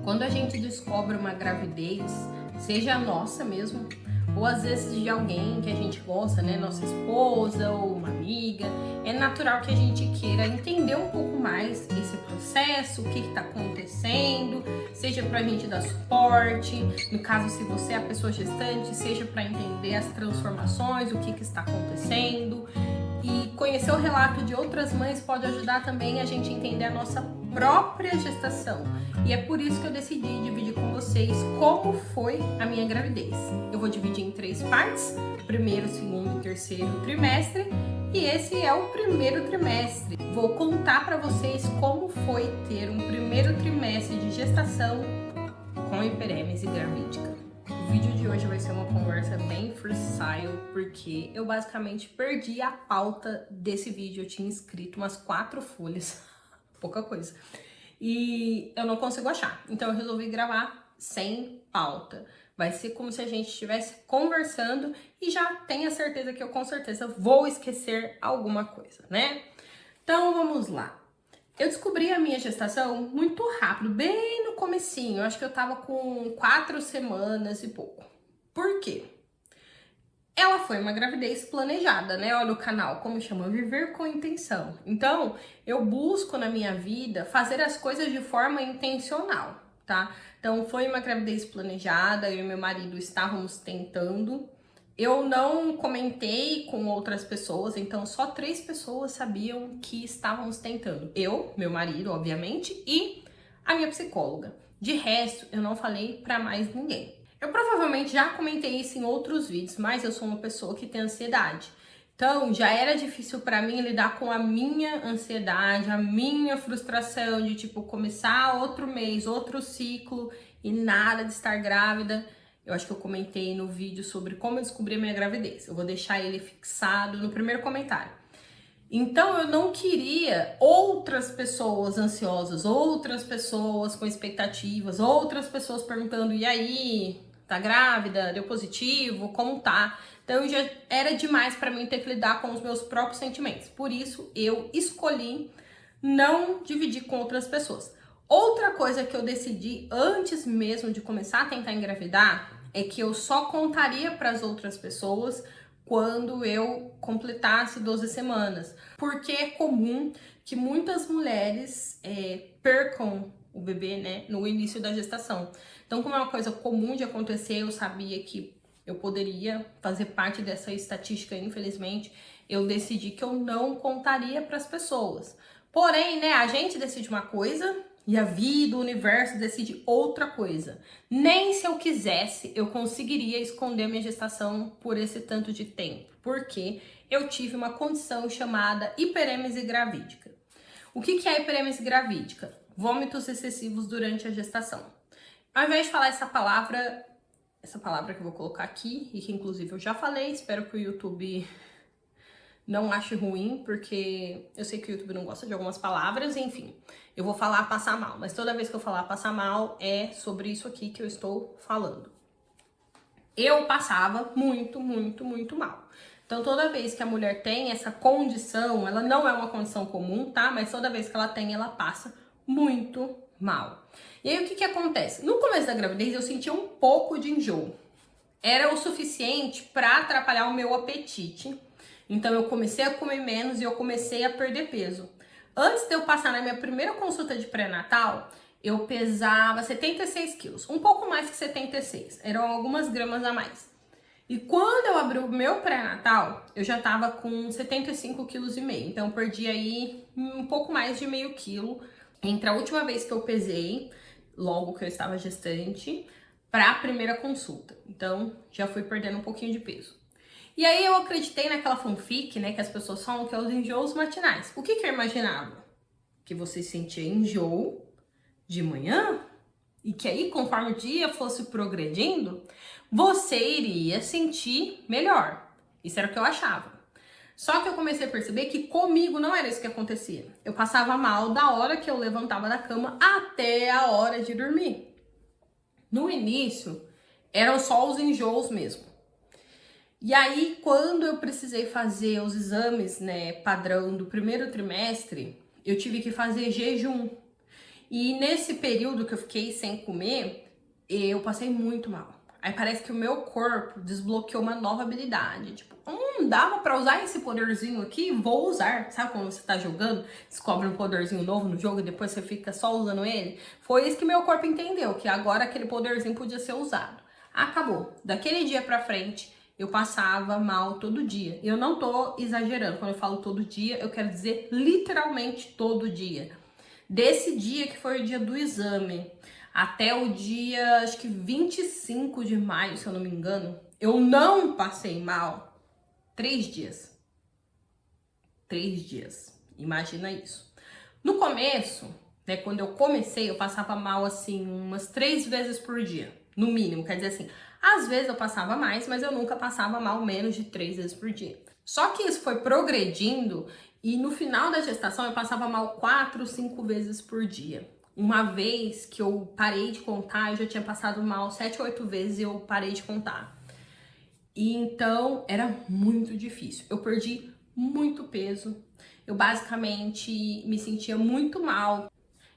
Quando a gente descobre uma gravidez, seja a nossa mesmo, ou às vezes de alguém que a gente gosta, né, nossa esposa ou uma amiga, é natural que a gente queira entender um pouco mais esse processo, o que está acontecendo, seja para a gente dar suporte, no caso se você é a pessoa gestante, seja para entender as transformações, o que está acontecendo. E conhecer o relato de outras mães pode ajudar também a gente a entender a nossa própria gestação. E é por isso que eu decidi dividir com vocês como foi a minha gravidez. Eu vou dividir em 3 partes, primeiro, segundo e terceiro trimestre. E esse é o primeiro trimestre. Vou contar para vocês como foi ter um primeiro trimestre de gestação com hiperêmese gravídica. O vídeo de hoje vai ser uma conversa bem freestyle, porque eu basicamente perdi a pauta desse vídeo. Eu tinha escrito umas 4 folhas, pouca coisa, e eu não consigo achar. Então eu resolvi gravar sem pauta. Vai ser como se a gente estivesse conversando e já tenha certeza que eu com certeza vou esquecer alguma coisa, né? Então vamos lá. Eu descobri a minha gestação muito rápido, bem no comecinho. Eu acho que eu tava com 4 semanas e pouco. Por quê? Ela foi uma gravidez planejada, né? Olha o canal, como chama? Viver com intenção. Então, eu busco na minha vida fazer as coisas de forma intencional, tá? Então, foi uma gravidez planejada, eu e meu marido estávamos tentando. Eu não comentei com outras pessoas, então só 3 pessoas sabiam que estávamos tentando. Eu, meu marido, obviamente, e a minha psicóloga. De resto, eu não falei pra mais ninguém. Eu provavelmente já comentei isso em outros vídeos, mas eu sou uma pessoa que tem ansiedade. Então, já era difícil pra mim lidar com a minha ansiedade, a minha frustração de, tipo, começar outro mês, outro ciclo e nada de estar grávida. Eu acho que eu comentei no vídeo sobre como eu descobri a minha gravidez. Eu vou deixar ele fixado no primeiro comentário. Então, eu não queria outras pessoas ansiosas, outras pessoas com expectativas, outras pessoas perguntando, e aí, tá grávida? Deu positivo? Como tá? Então, já era demais para mim ter que lidar com os meus próprios sentimentos. Por isso, eu escolhi não dividir com outras pessoas. Outra coisa que eu decidi antes mesmo de começar a tentar engravidar é que eu só contaria para as outras pessoas quando eu completasse 12 semanas. Porque é comum que muitas mulheres percam o bebê, né, no início da gestação. Então, como é uma coisa comum de acontecer, eu sabia que eu poderia fazer parte dessa estatística, infelizmente, eu decidi que eu não contaria para as pessoas. Porém, né, a gente decide uma coisa e a vida, o universo decide outra coisa. Nem se eu quisesse, eu conseguiria esconder minha gestação por esse tanto de tempo, porque eu tive uma condição chamada hiperêmese gravídica. O que é hiperêmese gravídica? Vômitos excessivos durante a gestação. Ao invés de falar essa palavra que eu vou colocar aqui, e que inclusive eu já falei, espero que o YouTube não ache ruim, porque eu sei que o YouTube não gosta de algumas palavras, enfim. Eu vou falar passar mal, mas toda vez que eu falar passar mal, é sobre isso aqui que eu estou falando. Eu passava muito, muito, muito mal. Então, toda vez que a mulher tem essa condição, ela não é uma condição comum, tá? Mas toda vez que ela tem, ela passa muito mal. E aí, o que acontece? No começo da gravidez, eu sentia um pouco de enjoo. Era o suficiente para atrapalhar o meu apetite. Então, eu comecei a comer menos e eu comecei a perder peso. Antes de eu passar na minha primeira consulta de pré-natal, eu pesava 76 quilos, um pouco mais que 76, eram algumas gramas a mais. E quando eu abri o meu pré-natal, eu já tava com 75,5 quilos, então eu perdi aí um pouco mais de meio quilo entre a última vez que eu pesei, logo que eu estava gestante, para a primeira consulta. Então, já fui perdendo um pouquinho de peso. E aí eu acreditei naquela fanfic, né, que as pessoas falam que é os enjoos matinais. O que eu imaginava? Que você sentia enjoo de manhã e que aí, conforme o dia fosse progredindo, você iria sentir melhor. Isso era o que eu achava. Só que eu comecei a perceber que comigo não era isso que acontecia. Eu passava mal da hora que eu levantava da cama até a hora de dormir. No início, eram só os enjoos mesmo. E aí, quando eu precisei fazer os exames, né, padrão do primeiro trimestre, eu tive que fazer jejum. E nesse período que eu fiquei sem comer, eu passei muito mal. Aí parece que o meu corpo desbloqueou uma nova habilidade. Tipo, dava pra usar esse poderzinho aqui? Vou usar. Sabe quando você tá jogando, descobre um poderzinho novo no jogo e depois você fica só usando ele? Foi isso que meu corpo entendeu, que agora aquele poderzinho podia ser usado. Acabou. Daquele dia pra frente, eu passava mal todo dia. Eu não tô exagerando. Quando eu falo todo dia, eu quero dizer literalmente todo dia. Desse dia que foi o dia do exame até o dia, acho que 25 de maio, se eu não me engano, eu não passei mal 3 dias. 3 dias. Imagina isso. No começo, né, quando eu comecei, eu passava mal assim umas 3 vezes por dia, no mínimo. Quer dizer assim, às vezes eu passava mais, mas eu nunca passava mal menos de 3 vezes por dia. Só que isso foi progredindo e no final da gestação eu passava mal 4, 5 vezes por dia. Uma vez que eu parei de contar, eu já tinha passado mal 7, 8 vezes e eu parei de contar. E então era muito difícil. Eu perdi muito peso. Eu basicamente me sentia muito mal.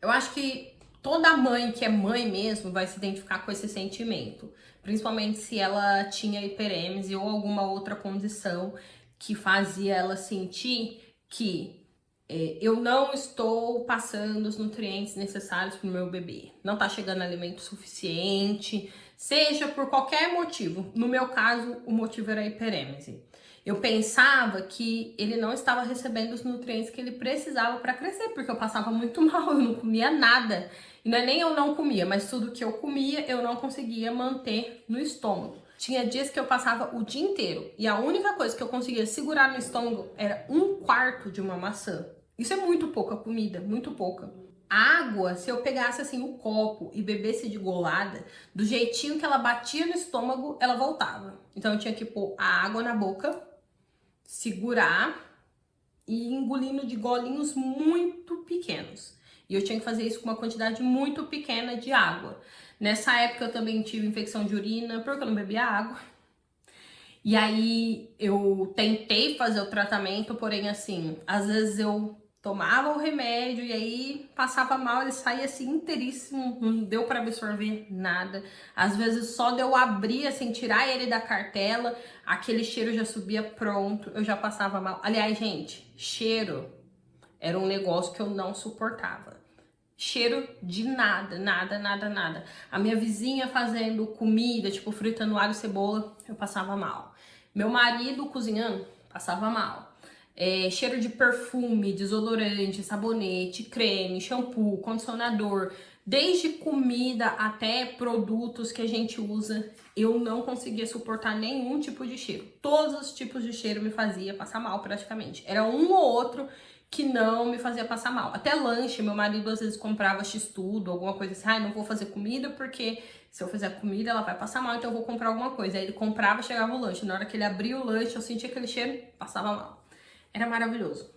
Eu acho que toda mãe que é mãe mesmo vai se identificar com esse sentimento. Principalmente se ela tinha hiperêmese ou alguma outra condição que fazia ela sentir que eu não estou passando os nutrientes necessários para o meu bebê. Não tá chegando alimento suficiente, seja por qualquer motivo. No meu caso, o motivo era a hiperêmese. Eu pensava que ele não estava recebendo os nutrientes que ele precisava para crescer, porque eu passava muito mal, eu não comia nada. E não é nem eu não comia, mas tudo que eu comia eu não conseguia manter no estômago. Tinha dias que eu passava o dia inteiro e a única coisa que eu conseguia segurar no estômago era 1/4 de uma maçã. Isso é muito pouca comida, muito pouca. Água, se eu pegasse assim o copo e bebesse de golada, do jeitinho que ela batia no estômago, ela voltava. Então eu tinha que pôr a água na boca, segurar e engolindo de golinhos muito pequenos. E eu tinha que fazer isso com uma quantidade muito pequena de água. Nessa época eu também tive infecção de urina, porque eu não bebia água. E aí eu tentei fazer o tratamento, porém assim, às vezes eu tomava o remédio e aí passava mal, ele saía assim inteiríssimo, não deu para absorver nada. Às vezes só de eu abrir, assim, tirar ele da cartela, aquele cheiro já subia pronto, eu já passava mal. Aliás, gente, cheiro era um negócio que eu não suportava. Cheiro de nada, nada, nada, nada. A minha vizinha fazendo comida, tipo fritando alho e cebola, eu passava mal. Meu marido cozinhando, passava mal. Cheiro de perfume, desodorante, sabonete, creme, shampoo, condicionador, desde comida até produtos que a gente usa, eu não conseguia suportar nenhum tipo de cheiro. Todos os tipos de cheiro me fazia passar mal praticamente. Era um ou outro que não me fazia passar mal. Até lanche, meu marido às vezes comprava x-tudo, alguma coisa assim, não vou fazer comida porque se eu fizer comida ela vai passar mal, então eu vou comprar alguma coisa. Aí ele comprava, chegava o lanche, na hora que ele abria o lanche eu sentia aquele cheiro, passava mal. Era maravilhoso.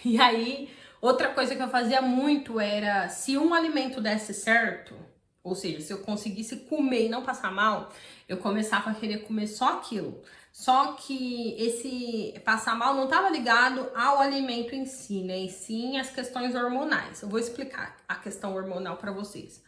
E aí, outra coisa que eu fazia muito era, se um alimento desse certo, ou seja, se eu conseguisse comer e não passar mal, eu começava a querer comer só aquilo. Só que esse passar mal não estava ligado ao alimento em si, né? E sim às questões hormonais. Eu vou explicar a questão hormonal para vocês.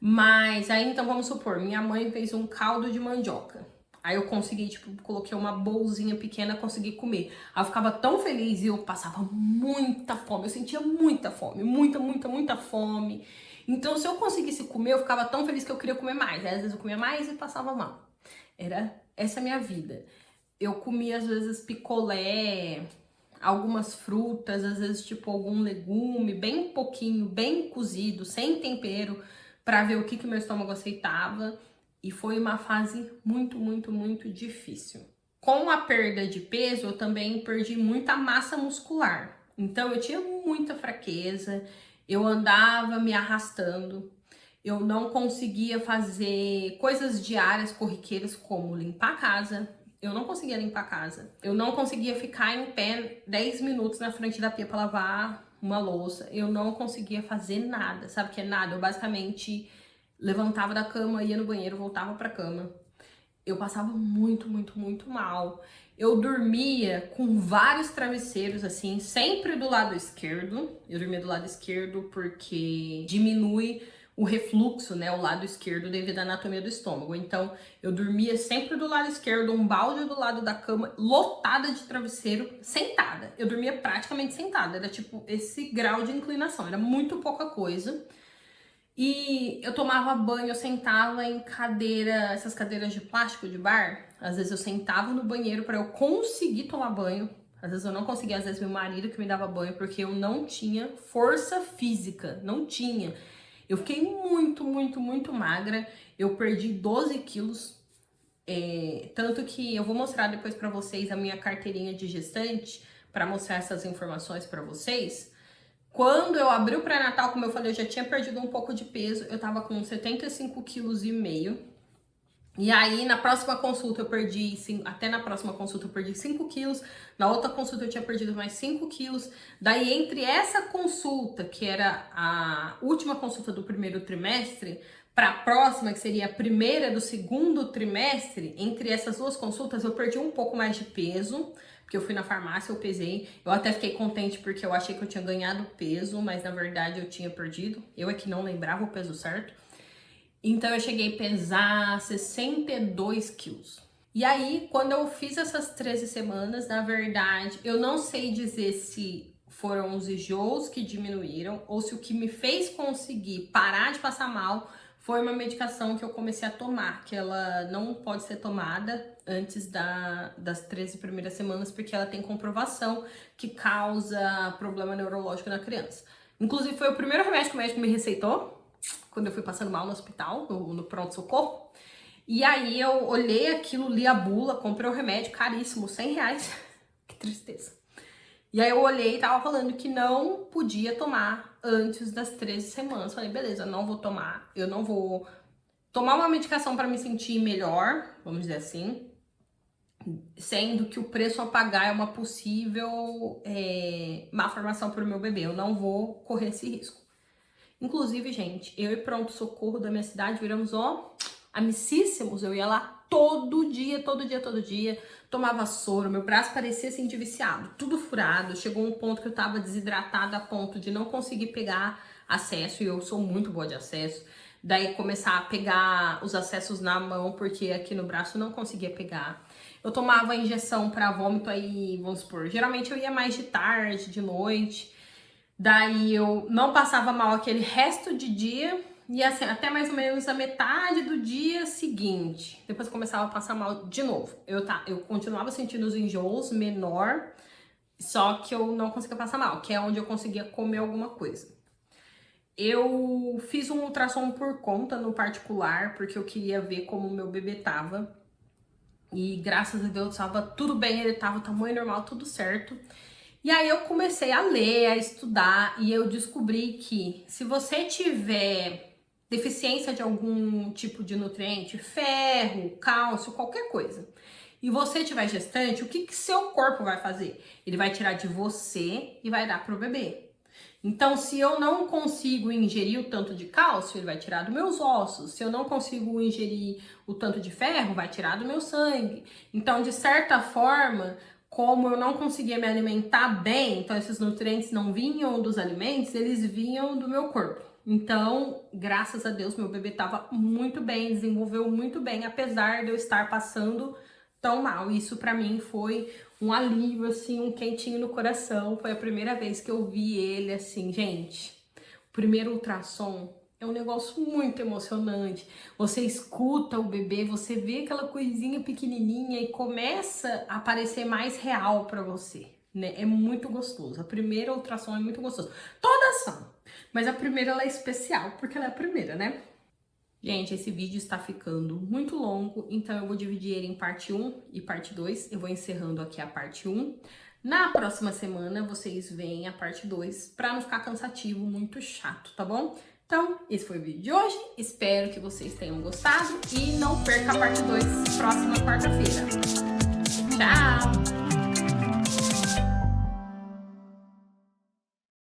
Mas aí, então, vamos supor, minha mãe fez um caldo de mandioca. Aí eu consegui, tipo, coloquei uma bolsinha pequena, consegui comer. Aí eu ficava tão feliz e eu passava muita fome. Eu sentia muita fome, muita, muita, muita fome. Então, se eu conseguisse comer, eu ficava tão feliz que eu queria comer mais. Aí, às vezes eu comia mais e passava mal. Era essa a minha vida. Eu comia, às vezes, picolé, algumas frutas, às vezes, tipo, algum legume, bem pouquinho, bem cozido, sem tempero, pra ver o que meu estômago aceitava. E foi uma fase muito, muito, muito difícil. Com a perda de peso, eu também perdi muita massa muscular. Então, eu tinha muita fraqueza, eu andava me arrastando, eu não conseguia fazer coisas diárias, corriqueiras, como limpar a casa. Eu não conseguia limpar a casa. Eu não conseguia ficar em pé 10 minutos na frente da pia para lavar uma louça. Eu não conseguia fazer nada. Sabe o que é nada? Eu basicamente levantava da cama, ia no banheiro, voltava pra cama. eu passava muito, muito, muito mal. Eu dormia com vários travesseiros, assim, sempre do lado esquerdo. Eu dormia do lado esquerdo porque diminui o refluxo, né, o lado esquerdo devido à anatomia do estômago. Então, eu dormia sempre do lado esquerdo, um balde do lado da cama, lotada de travesseiro, sentada. Eu dormia praticamente sentada, era tipo esse grau de inclinação, era muito pouca coisa. E eu tomava banho, eu sentava em cadeira, essas cadeiras de plástico de bar. Às vezes eu sentava no banheiro para eu conseguir tomar banho. Às vezes eu não conseguia, às vezes meu marido que me dava banho, porque eu não tinha força física, não tinha. Eu fiquei muito, muito, muito magra. Eu perdi 12 quilos. Tanto que eu vou mostrar depois pra vocês a minha carteirinha de gestante, pra mostrar essas informações pra vocês. Quando eu abri o pré-natal, como eu falei, eu já tinha perdido um pouco de peso. Eu tava com 75,5 quilos. E aí, na próxima consulta, até na próxima consulta eu perdi 5 quilos. Na outra consulta eu tinha perdido mais 5 quilos. Daí, entre essa consulta, que era a última consulta do primeiro trimestre, para a próxima, que seria a primeira do segundo trimestre, entre essas duas consultas, eu perdi um pouco mais de peso. Porque eu fui na farmácia, eu pesei. Eu até fiquei contente porque eu achei que eu tinha ganhado peso, mas na verdade eu tinha perdido. Eu é que não lembrava o peso certo. Então eu cheguei a pesar 62 quilos. E aí, quando eu fiz essas 13 semanas, na verdade, eu não sei dizer se foram os enjoos que diminuíram ou se o que me fez conseguir parar de passar mal foi uma medicação que eu comecei a tomar, que ela não pode ser tomada antes das 13 primeiras semanas, porque ela tem comprovação que causa problema neurológico na criança. Inclusive, foi o primeiro remédio que o médico me receitou, quando eu fui passando mal no hospital, no pronto-socorro. E aí eu olhei aquilo, li a bula, comprei o remédio, caríssimo, R$100. Que tristeza. E aí eu olhei e tava falando que não podia tomar antes das 13 semanas. Falei, beleza, não vou tomar. Eu não vou tomar uma medicação para me sentir melhor, vamos dizer assim. Sendo que o preço a pagar é uma possível malformação para o meu bebê. Eu não vou correr esse risco. Inclusive, gente, eu e pronto-socorro da minha cidade viramos, amicíssimos. Eu ia lá todo dia, tomava soro, meu braço parecia assim de viciado, tudo furado. Chegou um ponto que eu tava desidratada a ponto de não conseguir pegar acesso, e eu sou muito boa de acesso. Daí começar a pegar os acessos na mão, porque aqui no braço eu não conseguia pegar. Eu tomava injeção para vômito aí, vamos supor, geralmente eu ia mais de tarde, de noite. Daí eu não passava mal aquele resto de dia. E assim, até mais ou menos a metade do dia seguinte, depois começava a passar mal de novo. Eu continuava sentindo os enjoos menor, só que eu não conseguia passar mal, que é onde eu conseguia comer alguma coisa. Eu fiz um ultrassom por conta no particular, porque eu queria ver como o meu bebê tava. E graças a Deus tava tudo bem, ele tava tamanho normal, tudo certo. E aí eu comecei a ler, a estudar, e eu descobri que se você tiver deficiência de algum tipo de nutriente, ferro, cálcio, qualquer coisa, e você tiver gestante, o que seu corpo vai fazer? Ele vai tirar de você e vai dar pro bebê. Então, se eu não consigo ingerir o tanto de cálcio, ele vai tirar dos meus ossos. Se eu não consigo ingerir o tanto de ferro, vai tirar do meu sangue. Então, de certa forma, como eu não conseguia me alimentar bem, então esses nutrientes não vinham dos alimentos, eles vinham do meu corpo. Então, graças a Deus, meu bebê estava muito bem, desenvolveu muito bem, apesar de eu estar passando tão mal. Isso pra mim foi um alívio, assim, um quentinho no coração. Foi a primeira vez que eu vi ele, assim, gente. O primeiro ultrassom é um negócio muito emocionante. Você escuta o bebê, você vê aquela coisinha pequenininha e começa a parecer mais real pra você, né? É muito gostoso. A primeira ultrassom é muito gostoso. Todas são, mas a primeira ela é especial, porque ela é a primeira, né? Gente, esse vídeo está ficando muito longo, então eu vou dividir ele em parte 1 e parte 2. Eu vou encerrando aqui a parte 1. Na próxima semana, vocês veem a parte 2, para não ficar cansativo, muito chato, tá bom? Então, esse foi o vídeo de hoje. Espero que vocês tenham gostado e não perca a parte 2 próxima quarta-feira. Tchau!